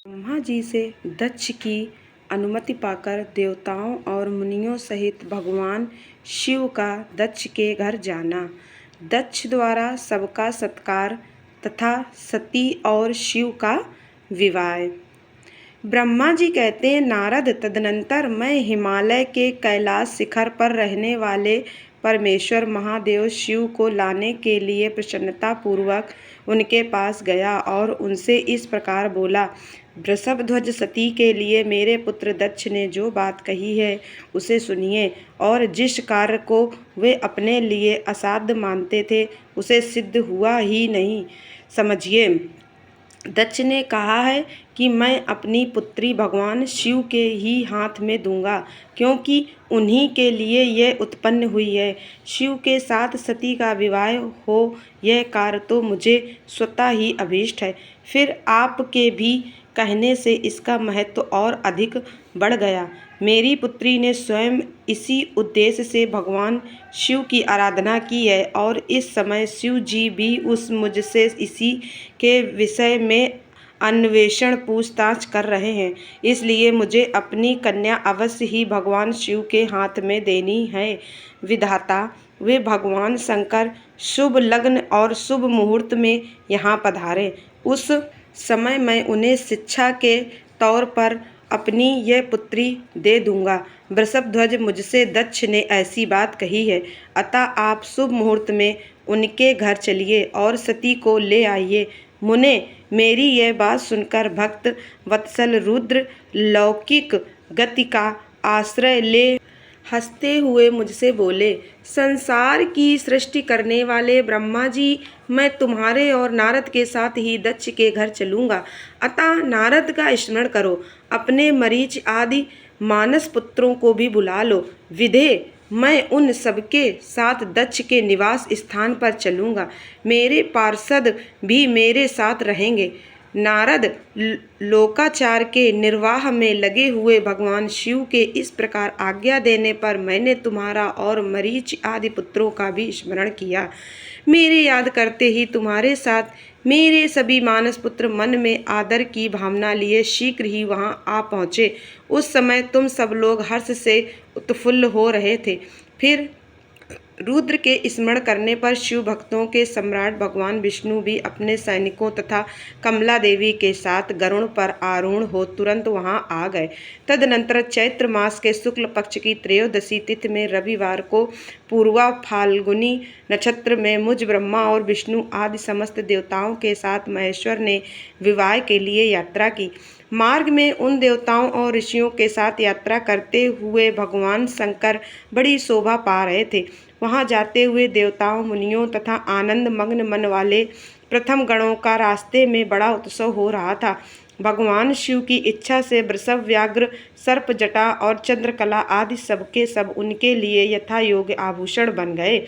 ब्रह्मा जी से दक्ष की अनुमति पाकर देवताओं और मुनियों सहित भगवान शिव का दक्ष के घर जाना। दक्ष द्वारा सबका सत्कार तथा सती और शिव का विवाह। ब्रह्मा जी कहते हैं, नारद, तदनंतर मैं हिमालय के कैलाश शिखर पर रहने वाले परमेश्वर महादेव शिव को लाने के लिए प्रसन्नता पूर्वक उनके पास गया और उनसे इस प्रकार बोला। वृषभध्वज सती के लिए मेरे पुत्र दक्ष ने जो बात कही है उसे सुनिए, और जिस कार्य को वे अपने लिए असाध्य मानते थे उसे सिद्ध हुआ ही नहीं समझिए। दक्ष ने कहा है कि मैं अपनी पुत्री भगवान शिव के ही हाथ में दूंगा, क्योंकि उन्हीं के लिए यह उत्पन्न हुई है। शिव के साथ सती का विवाह हो, यह कार्य तो मुझे स्वतः ही अभीष्ट है। फिर आपके भी कहने से इसका महत्व और अधिक बढ़ गया। मेरी पुत्री ने स्वयं इसी उद्देश्य से भगवान शिव की आराधना की है, और इस समय शिव जी भी मुझसे इसी के विषय में अन्वेषण पूछताछ कर रहे हैं। इसलिए मुझे अपनी कन्या अवश्य ही भगवान शिव के हाथ में देनी है। विधाता, वे भगवान शंकर शुभ लग्न और शुभ मुहूर्त में यहाँ पधारें। उस समय मैं उन्हें शिक्षा के तौर पर अपनी यह पुत्री दे दूंगा। वृषभध्वज, मुझसे दक्ष ने ऐसी बात कही है, अतः आप शुभ मुहूर्त में उनके घर चलिए और सती को ले आइए। मुने, मेरी यह बात सुनकर भक्त वत्सल रुद्र लौकिक गति का आश्रय ले हंसते हुए मुझसे बोले, संसार की सृष्टि करने वाले ब्रह्मा जी, मैं तुम्हारे और नारद के साथ ही दक्ष के घर चलूंगा। अतः नारद का स्मरण करो, अपने मरीच आदि मानस पुत्रों को भी बुला लो। विधे, मैं उन सबके साथ दक्ष के निवास स्थान पर चलूंगा। मेरे पार्षद भी मेरे साथ रहेंगे। नारद, लोकाचार के निर्वाह में लगे हुए भगवान शिव के इस प्रकार आज्ञा देने पर मैंने तुम्हारा और मरीच आदि पुत्रों का भी स्मरण किया। मेरे याद करते ही तुम्हारे साथ मेरे सभी मानस पुत्र मन में आदर की भावना लिए शीघ्र ही वहां आ पहुँचे। उस समय तुम सब लोग हर्ष से उत्फुल्ल हो रहे थे। फिर रुद्र के स्मरण करने पर शिव भक्तों के सम्राट भगवान विष्णु भी अपने सैनिकों तथा कमला देवी के साथ गरुड़ पर आरूढ़ हो तुरंत वहां आ गए। तदनंतर चैत्र मास के शुक्ल पक्ष की त्रयोदशी तिथि में रविवार को पूर्वा फाल्गुनी नक्षत्र में मुझ ब्रह्मा और विष्णु आदि समस्त देवताओं के साथ महेश्वर ने विवाह के लिए यात्रा की। मार्ग में उन देवताओं और ऋषियों के साथ यात्रा करते हुए भगवान शंकर बड़ी शोभा पा रहे थे। वहां जाते हुए देवताओं, मुनियों तथा आनंद मग्न मन वाले प्रथम गणों का रास्ते में बड़ा उत्सव हो रहा था। भगवान शिव की इच्छा से वृषभ, व्याघ्र, सर्प जटा और चंद्रकला आदि सबके सब उनके लिए यथा योग्य आभूषण बन गए।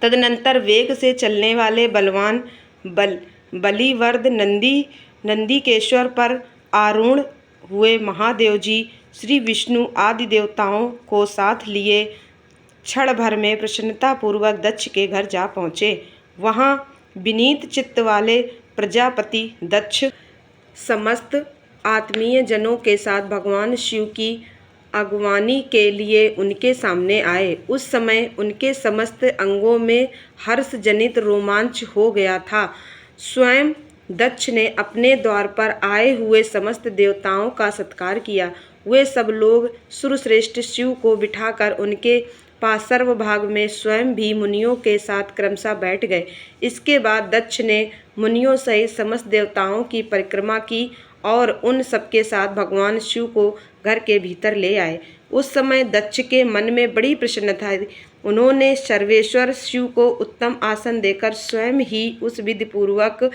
तदनंतर वेग से चलने वाले बलवान बलिवर्द नंदीकेश्वर पर आरूढ़ हुए महादेव जी श्री विष्णु आदि देवताओं को साथ लिए क्षण भर में प्रसन्नता पूर्वक दक्ष के घर जा पहुँचे। वहाँ विनीत चित्त वाले प्रजापति दक्ष समस्त आत्मीय जनों के साथ भगवान शिव की अगवानी के लिए उनके सामने आए। उस समय उनके समस्त अंगों में हर्ष जनित रोमांच हो गया था। स्वयं दक्ष ने अपने द्वार पर आए हुए समस्त देवताओं का सत्कार किया। वे सब लोग सुरश्रेष्ठ शिव को बिठाकर उनके पार्श्व भाग में स्वयं भी मुनियों के साथ क्रमशः बैठ गए। इसके बाद दक्ष ने मुनियों सहित समस्त देवताओं की परिक्रमा की और उन सबके साथ भगवान शिव को घर के भीतर ले आए। उस समय दक्ष के मन में बड़ी प्रसन्नता थी। उन्होंने सर्वेश्वर शिव को उत्तम आसन देकर स्वयं ही उस विधि पूर्वक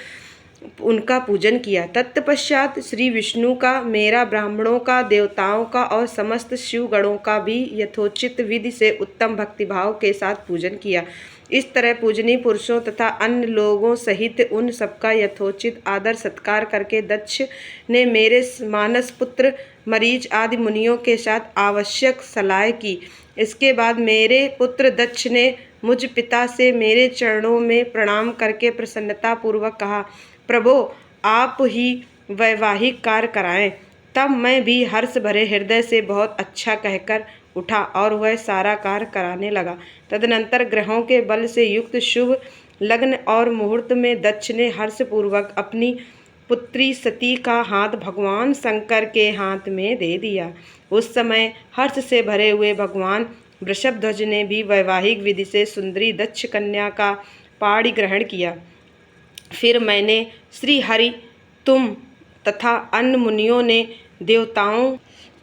उनका पूजन किया। तत्पश्चात श्री विष्णु का, मेरा ब्राह्मणों का, देवताओं का और समस्त शिवगणों का भी यथोचित विधि से उत्तम भक्तिभाव के साथ पूजन किया। इस तरह पूजनीय पुरुषों तथा अन्य लोगों सहित उन सबका यथोचित आदर सत्कार करके दक्ष ने मेरे मानस पुत्र मरीच आदि मुनियों के साथ आवश्यक सलाह की। इसके बाद मेरे पुत्र दक्ष ने मुझ पिता से मेरे चरणों में प्रणाम करके प्रसन्नता पूर्वक कहा, प्रभो, आप ही वैवाहिक कार्य कराएं। तब मैं भी हर्ष भरे हृदय से बहुत अच्छा कहकर उठा और वह सारा कार्य कराने लगा। तदनंतर ग्रहों के बल से युक्त शुभ लग्न और मुहूर्त में दक्ष ने हर्षपूर्वक अपनी पुत्री सती का हाथ भगवान शंकर के हाथ में दे दिया। उस समय हर्ष से भरे हुए भगवान वृषभध्वज ने भी वैवाहिक विधि से सुंदरी दक्ष कन्या का पाणी ग्रहण किया। फिर मैंने श्री हरि, तुम तथा अन्य मुनियों ने, देवताओं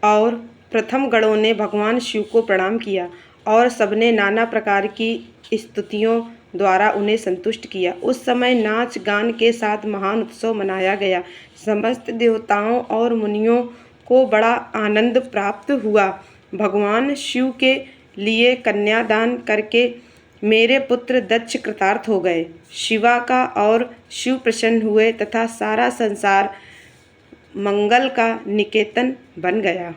और प्रथम गणों ने भगवान शिव को प्रणाम किया और सबने नाना प्रकार की स्तुतियों द्वारा उन्हें संतुष्ट किया। उस समय नाच गान के साथ महान उत्सव मनाया गया। समस्त देवताओं और मुनियों को बड़ा आनंद प्राप्त हुआ। भगवान शिव के लिए कन्यादान करके मेरे पुत्र दक्ष कृतार्थ हो गए। शिवा का और शिव प्रसन्न हुए तथा सारा संसार मंगल का निकेतन बन गया।